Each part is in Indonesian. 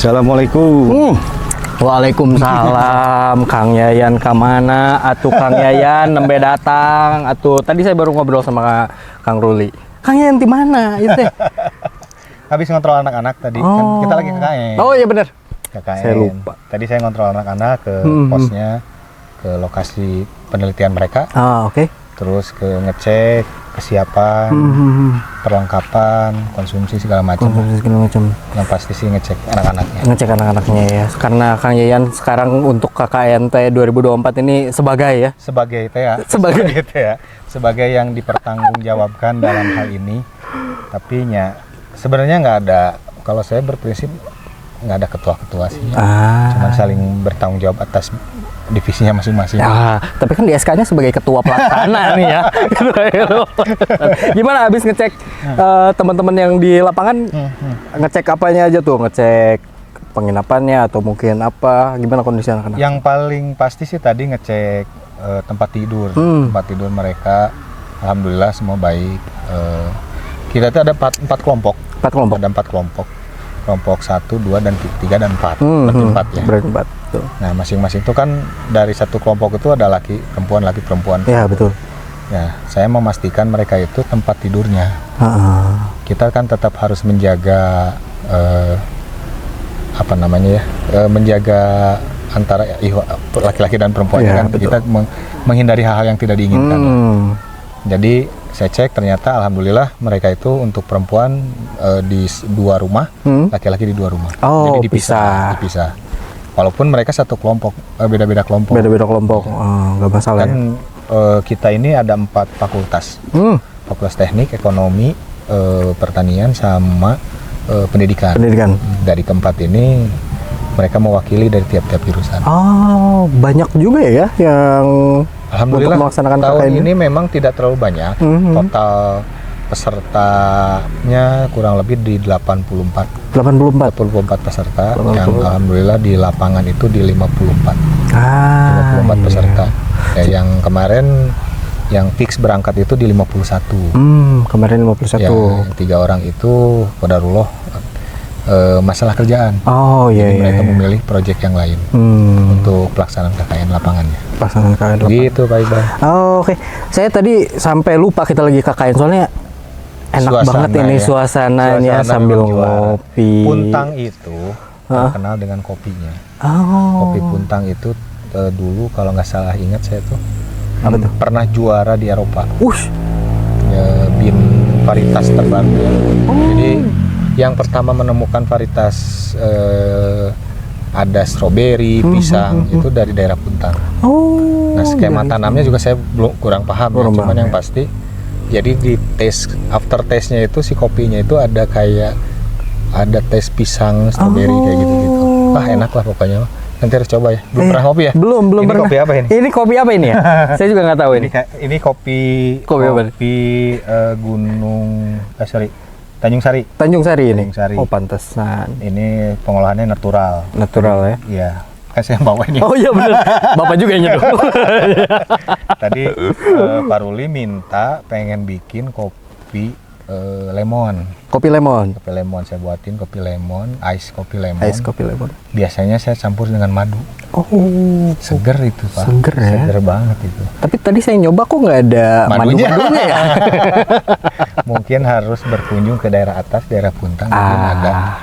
Assalamualaikum. Waalaikumsalam. Kang Yayan kemana? Atuh Kang Yayan nembe datang. Atuh tadi saya baru ngobrol sama Kang Ruli. Kang Yayan di mana? Itu teh. Habis ngontrol anak-anak tadi kan kita lagi KKN. Oh iya benar. KKN. Saya lupa. Tadi saya ngontrol anak-anak ke posnya, ke lokasi penelitian mereka. Oke. Terus ke ngecek kesiapan, perlengkapan, konsumsi segala macam. Yang pasti sih ngecek anak-anaknya. Ngecek anak-anaknya ya. Karena Kang Yayan sekarang untuk KKNT 2024 ini sebagai ya. Sebagai TA. Sebagai TA. Sebagai yang dipertanggungjawabkan dalam hal ini. Tapi sebenarnya nggak ada. Kalau saya berprinsip nggak ada ketua-ketua sih. Cuma saling bertanggung jawab atas divisinya masing-masing. Tapi kan di SK-nya sebagai ketua pelaksana nih ya. Gimana habis ngecek teman-teman yang di lapangan ngecek apanya aja tuh? Ngecek penginapannya atau mungkin apa? Gimana kondisi anak-anak? Yang paling pasti sih tadi ngecek tempat tidur. Tempat tidur mereka alhamdulillah semua baik. Kita tuh ada 4 kelompok. 4 kelompok. Ada 4 kelompok. Kelompok 1, 2, dan 3, dan 4. Berarti 4 ya. Berarti 4. Tuh. Nah, masing-masing itu kan dari satu kelompok itu ada laki perempuan. Ya, betul. Ya, saya memastikan mereka itu tempat tidurnya. Kita kan tetap harus menjaga menjaga antara laki-laki dan perempuan ya, kan. Betul. Kita menghindari hal-hal yang tidak diinginkan. Jadi saya cek ternyata alhamdulillah mereka itu untuk perempuan di 2 rumah, laki-laki di 2 rumah. Jadi dipisah. Walaupun mereka satu kelompok, beda-beda kelompok. Nggak masalah. Kan kita ini ada 4 fakultas. Fakultas teknik, ekonomi, pertanian, sama pendidikan. Dari keempat ini mereka mewakili dari tiap-tiap jurusan. Banyak juga ya yang alhamdulillah melaksanakan tahun ini memang tidak terlalu banyak. Total pesertanya kurang lebih di 84 peserta. Yang alhamdulillah di lapangan itu di 54 peserta. Ya, yang kemarin yang fix berangkat itu di 51. Kemarin 51. Ya, 3 orang itu qadarullah masalah kerjaan. Jadi mereka memilih proyek yang lain untuk pelaksanaan KKN lapangannya. Gitu Pak Iqbal. Oke. Saya tadi sampai lupa kita lagi KKN soalnya enak banget ini suasananya sambil ngopi. Puntang itu terkenal dengan kopinya. Kopi Puntang itu dulu kalau nggak salah ingat saya tuh pernah juara di Eropa. Bin varietas terbaru ya. Jadi yang pertama menemukan varietas ada stroberi, pisang itu dari daerah Puntang. Nah, skema tanamnya juga saya kurang paham ya, cuman yang pasti jadi di after taste-nya itu si kopinya itu ada tes pisang, stroberi kayak gitu-gitu. Enak lah pokoknya. Nanti harus coba ya. Belum pernah kopi ya? Belum ini pernah. Kopi apa ini? Ini kopi apa ini ya? Saya juga nggak tahu ini. Ini kopi Tanjung Sari ini. Oh, pantesan. Ini pengolahannya natural ya? Iya. Kan saya bawa ini. Oh iya benar. Bapak juga yang nyeduh. Tadi Pak Ruli minta pengen bikin kopi lemon. Kopi lemon. Saya buatin kopi lemon, ice kopi lemon. Biasanya saya campur dengan madu. Seger itu Pak. Seger banget itu. Tapi tadi saya nyoba kok nggak ada madunya ya. Mungkin harus berkunjung ke daerah atas, daerah Puntang. Mungkin ada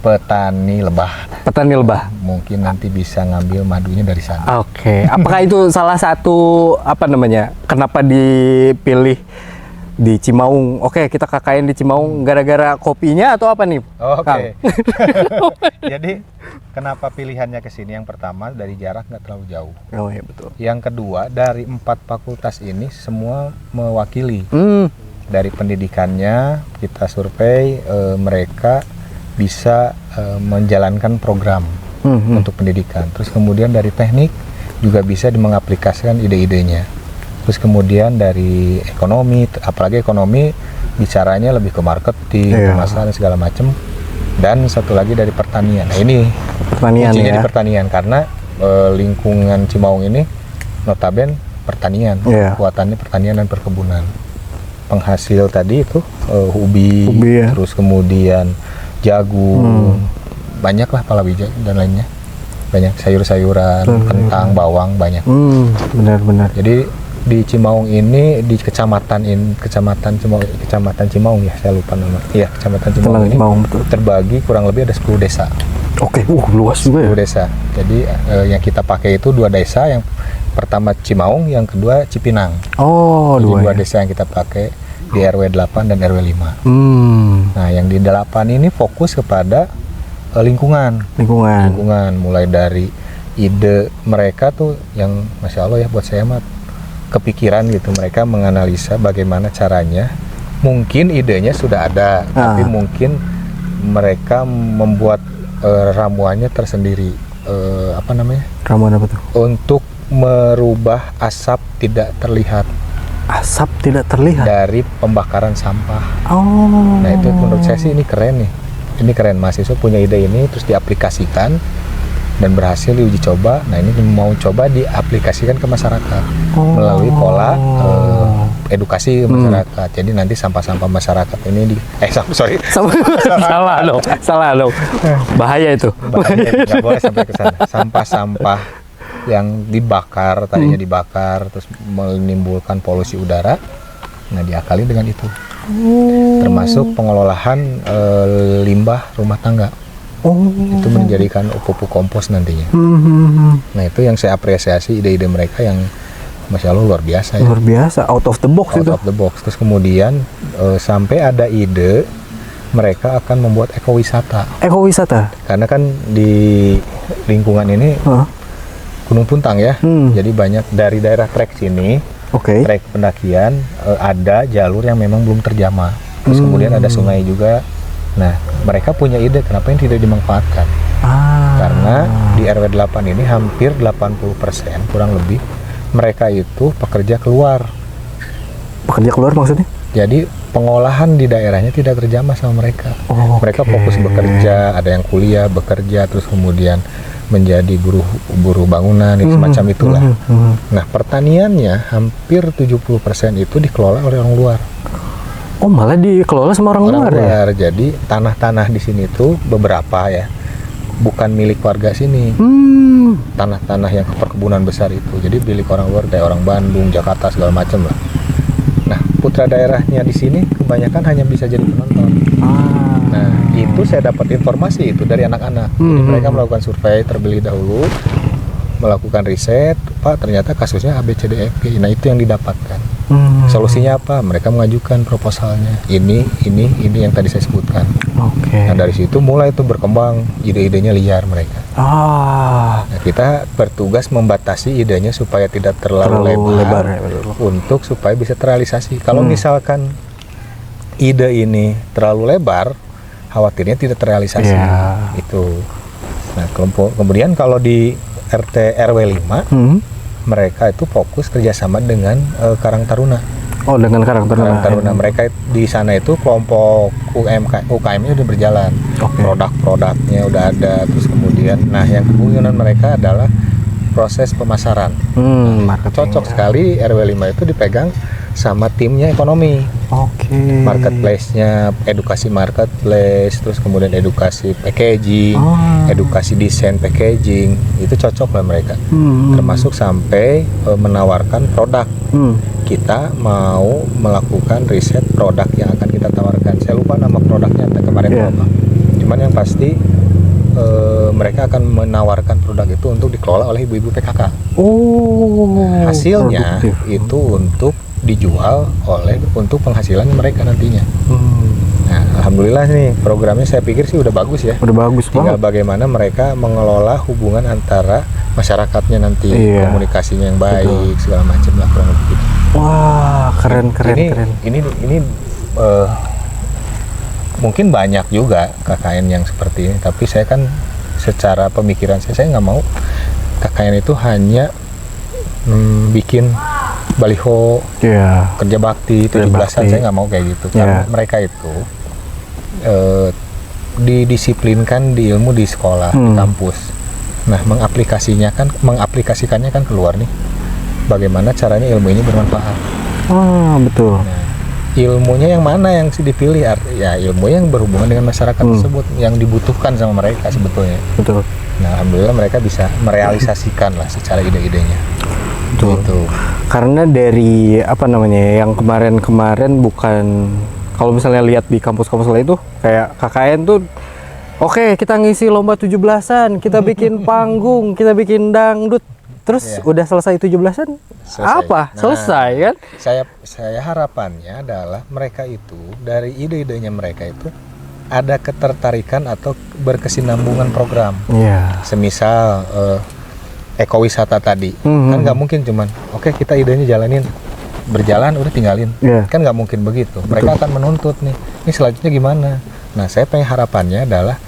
petani lebah. Mungkin nanti bisa ngambil madunya dari sana. Oke. Apakah itu salah satu kenapa dipilih di Cimaung? Oke, kita KKN di Cimaung gara-gara kopinya atau apa nih? Jadi kenapa pilihannya ke sini? Yang pertama dari jarak nggak terlalu jauh. Oh iya betul. Yang kedua dari 4 fakultas ini semua mewakili. Dari pendidikannya kita survei mereka bisa menjalankan program untuk pendidikan. Terus kemudian dari teknik juga bisa mengaplikasikan ide-idenya. Terus kemudian dari ekonomi, apalagi ekonomi bicaranya lebih ke marketing, pemasaran segala macam. Dan satu lagi dari pertanian. Nah, ini kuncinya di pertanian karena lingkungan Cimaung ini notabene pertanian, kekuatannya pertanian dan perkebunan. Penghasil tadi itu ubi ya. Terus kemudian jagung, banyak lah palawija dan lainnya, banyak sayur-sayuran, kentang, bawang, banyak. Benar-benar. Jadi di Cimaung ini, di kecamatan Cimaung ya, saya lupa nama. Iya, kecamatan Cimaung ini betul. terbagi kurang lebih ada 10 desa. Oke, luas juga ya. 10 desa. Jadi yang kita pakai itu 2 desa, yang pertama Cimaung, yang kedua Cipinang. Oh, Jadi 2 ya. desa yang kita pakai di RW 8 dan RW 5. Nah, yang di 8 ini fokus kepada lingkungan, mulai dari ide mereka tuh yang Masya Allah ya, buat saya mah kepikiran gitu, mereka menganalisa bagaimana caranya, mungkin idenya sudah ada, tapi mungkin mereka membuat ramuannya tersendiri, ramuan apa tuh? untuk merubah asap tidak terlihat dari pembakaran sampah. Nah, itu menurut saya sih ini keren nih. Ini keren, mahasiswa punya ide ini terus diaplikasikan dan berhasil diuji coba. Nah, ini mau coba diaplikasikan ke masyarakat melalui pola edukasi masyarakat. Jadi nanti sampah-sampah masyarakat ini salah dong. Bahaya itu. Nggak boleh sampai ke sana. Sampah-sampah yang dibakar, tadinya dibakar terus menimbulkan polusi udara, nah diakali dengan itu. Termasuk pengelolaan limbah rumah tangga. Itu menjadikan pupuk kompos nantinya. Nah, itu yang saya apresiasi, ide-ide mereka yang Masya Allah luar biasa ya. Luar biasa, out of the box. Out of the box. Terus kemudian sampai ada ide mereka akan membuat ekowisata. Karena kan di lingkungan ini Gunung Puntang ya. Jadi banyak dari daerah trek sini. Trek pendakian, ada jalur yang memang belum terjamah. Terus kemudian ada sungai juga. Nah, mereka punya ide kenapa ini tidak dimanfaatkan. Karena di RW 8 ini hampir 80% kurang lebih mereka itu pekerja keluar. Pekerja keluar maksudnya? Jadi pengolahan di daerahnya tidak terjamah sama mereka. Mereka fokus bekerja, ada yang kuliah, bekerja, terus kemudian menjadi buruh bangunan, semacam itulah. Nah, pertaniannya hampir 70% itu dikelola oleh orang luar. Oh, malah dikelola sama orang luar ya? Jadi tanah-tanah di sini tuh beberapa ya, bukan milik warga sini. Tanah-tanah yang perkebunan besar itu, jadi milik orang luar, kayak orang Bandung, Jakarta, segala macam lah. Nah, putra daerahnya di sini kebanyakan hanya bisa jadi penonton. Nah, itu saya dapat informasi itu dari anak-anak. Jadi mereka melakukan survei terlebih dahulu, melakukan riset, Pak, ternyata kasusnya ABCDFG. Nah, itu yang didapatkan. Solusinya apa? Mereka mengajukan proposalnya. Ini yang tadi saya sebutkan. Nah, dari situ mulai itu berkembang, ide-idenya liar mereka. Nah, kita bertugas membatasi idenya supaya tidak terlalu lebar untuk supaya bisa terrealisasi. Kalau misalkan ide ini terlalu lebar, khawatirnya tidak terrealisasi. Itu. Nah, kemudian kalau di RT RW 5 mereka itu fokus kerjasama dengan Karang Taruna. Dengan Karang Taruna. Mereka di sana itu kelompok UKM-nya udah berjalan. Produk-produknya udah ada. Terus kemudian, nah yang kemungkinan mereka adalah proses pemasaran. Cocok sekali RW 5 itu dipegang sama timnya ekonomi. Marketplace-nya, edukasi marketplace, terus kemudian edukasi packaging, edukasi desain packaging, itu cocok lah mereka. Termasuk sampai menawarkan produk. Kita mau melakukan riset produk yang akan kita tawarkan. Saya lupa nama produknya kemarin apa. Cuman yang pasti mereka akan menawarkan produk itu untuk dikelola oleh ibu-ibu PKK. Hasilnya itu untuk dijual untuk penghasilan mereka nantinya. Nah, alhamdulillah nih programnya saya pikir sih udah bagus ya. Tinggal bagaimana mereka mengelola hubungan antara masyarakatnya nanti, komunikasinya yang baik, segala macam lah kurang lebih gitu. Keren. Ini mungkin banyak juga KKN yang seperti ini, tapi saya kan secara pemikiran saya nggak mau KKN itu hanya bikin baliho kerja bakti 17-an, saya nggak mau kayak gitu. Karena mereka itu didisiplinkan di ilmu di sekolah, di kampus. Nah, mengaplikasikannya kan keluar nih. Bagaimana caranya ilmu ini bermanfaat? Betul. Nah, ilmunya yang mana yang dipilih, ya ilmu yang berhubungan dengan masyarakat tersebut yang dibutuhkan sama mereka sebetulnya. Betul. Nah, alhamdulillah mereka bisa merealisasikan lah secara ide-idenya. Betul. Gitu. Karena dari apa namanya yang kemarin-kemarin bukan, kalau misalnya lihat di kampus-kampus lain tuh kayak KKN tuh oke, kita ngisi lomba 17-an, kita bikin panggung, kita bikin dangdut. Terus udah selesai 17-an, apa? Nah, selesai kan? Saya harapannya adalah mereka itu dari ide-idenya mereka itu ada ketertarikan atau berkesinambungan program. Iya. Semisal ekowisata tadi, kan nggak mungkin cuman oke, kita idenya jalanin, berjalan udah tinggalin, kan nggak mungkin begitu. Mereka akan menuntut nih, ini selanjutnya gimana. Nah, saya pengen harapannya adalah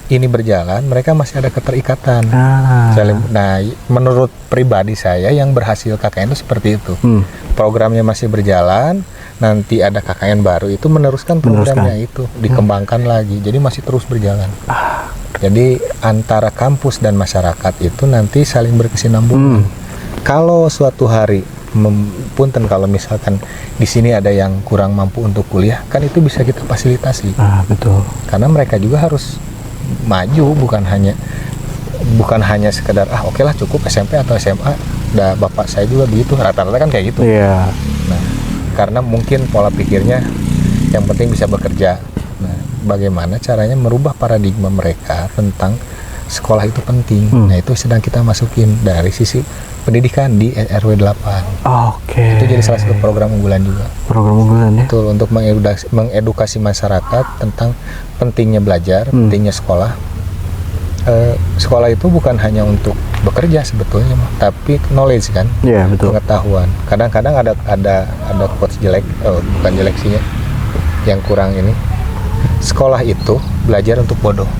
ini berjalan, mereka masih ada keterikatan. Nah, menurut pribadi saya yang berhasil KKN itu seperti itu. Programnya masih berjalan, nanti ada KKN baru itu meneruskan programnya itu, dikembangkan lagi. Jadi masih terus berjalan. Jadi antara kampus dan masyarakat itu nanti saling berkesinambungan. Kalau suatu hari punten kalau misalkan di sini ada yang kurang mampu untuk kuliah, kan itu bisa kita fasilitasi. Betul. Karena mereka juga harus maju, bukan hanya sekedar oke lah cukup SMP atau SMA. Udah bapak saya juga begitu, rata-rata kan kayak gitu. Iya. Nah, karena mungkin pola pikirnya yang penting bisa bekerja. Nah, bagaimana caranya merubah paradigma mereka tentang sekolah itu penting. Nah, itu sedang kita masukin dari sisi pendidikan di RW 8. Oke. Itu jadi salah satu program unggulan juga. Program unggulan ya. Betul, untuk mengedukasi masyarakat tentang pentingnya belajar, pentingnya sekolah. Sekolah itu bukan hanya untuk bekerja sebetulnya, tapi knowledge kan. Iya, betul. Pengetahuan. Kadang-kadang ada quotes jelek, bukan jelek sih, yang kurang ini. Sekolah itu belajar untuk bodoh.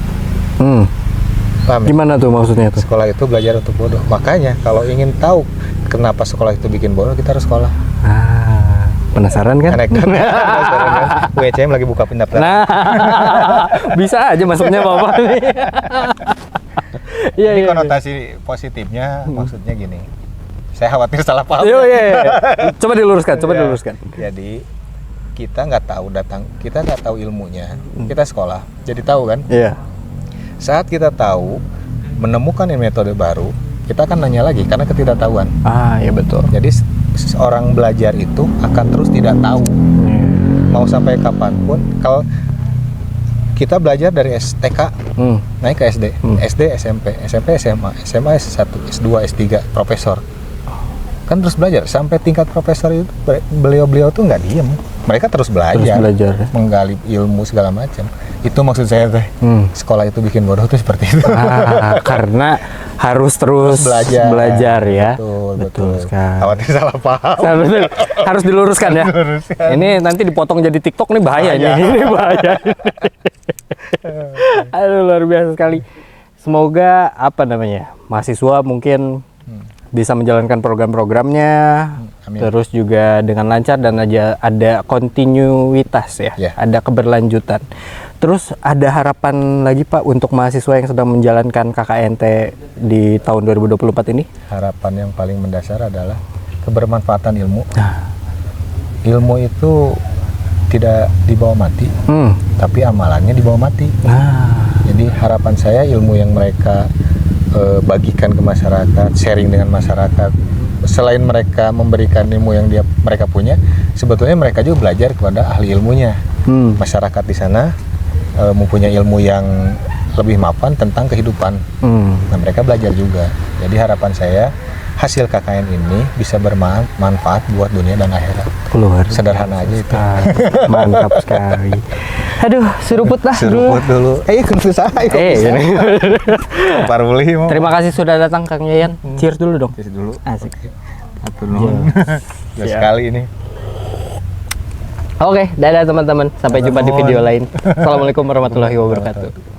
Paham ya? Gimana tuh maksudnya tuh? Sekolah itu belajar untuk bodoh. Makanya kalau ingin tahu kenapa sekolah itu bikin bodoh, kita harus sekolah. Penasaran kan? Penasaran kan? UECM lagi buka pendaftaran. Nah, bisa aja masuknya Bapak nih. Ini konotasi positifnya maksudnya gini. Saya khawatir salah paham. Coba diluruskan. Jadi kita nggak tahu ilmunya. Kita sekolah, jadi tahu kan? Iya. Saat kita tahu, menemukan metode baru, kita akan nanya lagi karena ketidaktahuan. Iya betul. Jadi seorang belajar itu akan terus tidak tahu. Mau sampai kapanpun, kalau kita belajar dari STK naik ke SD, SD SMP, SMP SMA, SMA S1, S2, S3, profesor. Kan terus belajar sampai tingkat profesor itu, beliau tuh nggak diem, mereka terus belajar, menggali ilmu segala macam. Itu maksud saya teh, sekolah itu bikin bodoh tuh seperti itu. Karena harus terus belajar ya. Betul sekali. Khawatir salah paham. Harus diluruskan ya. Ini nanti dipotong jadi TikTok nih bahaya nih. Ini bahaya. Aduh, luar biasa sekali. Semoga mahasiswa mungkin bisa menjalankan program-programnya, terus juga dengan lancar dan ada kontinuitas ya, ada keberlanjutan. Terus ada harapan lagi Pak untuk mahasiswa yang sedang menjalankan KKNT di tahun 2024 ini? Harapan yang paling mendasar adalah kebermanfaatan ilmu. Ilmu itu tidak dibawa mati, tapi amalannya dibawa mati. Jadi harapan saya ilmu yang mereka bagikan ke masyarakat, sharing dengan masyarakat. Selain mereka memberikan ilmu yang mereka punya, sebetulnya mereka juga belajar kepada ahli ilmunya. Masyarakat di sana mempunyai ilmu yang lebih mapan tentang kehidupan. Nah, mereka belajar juga. Jadi harapan saya hasil KKN ini bisa bermanfaat buat dunia dan akhirat. Sederhana aja itu. Mantap sekali. Aduh, seruput dulu. Susah. Terima kasih sudah datang Kang Yayan. Cheers dulu dong. Cheers dulu. Asik. Sekali ini. Oke, dadah teman-teman. Sampai jumpa di video lain. Assalamualaikum warahmatullahi wabarakatuh.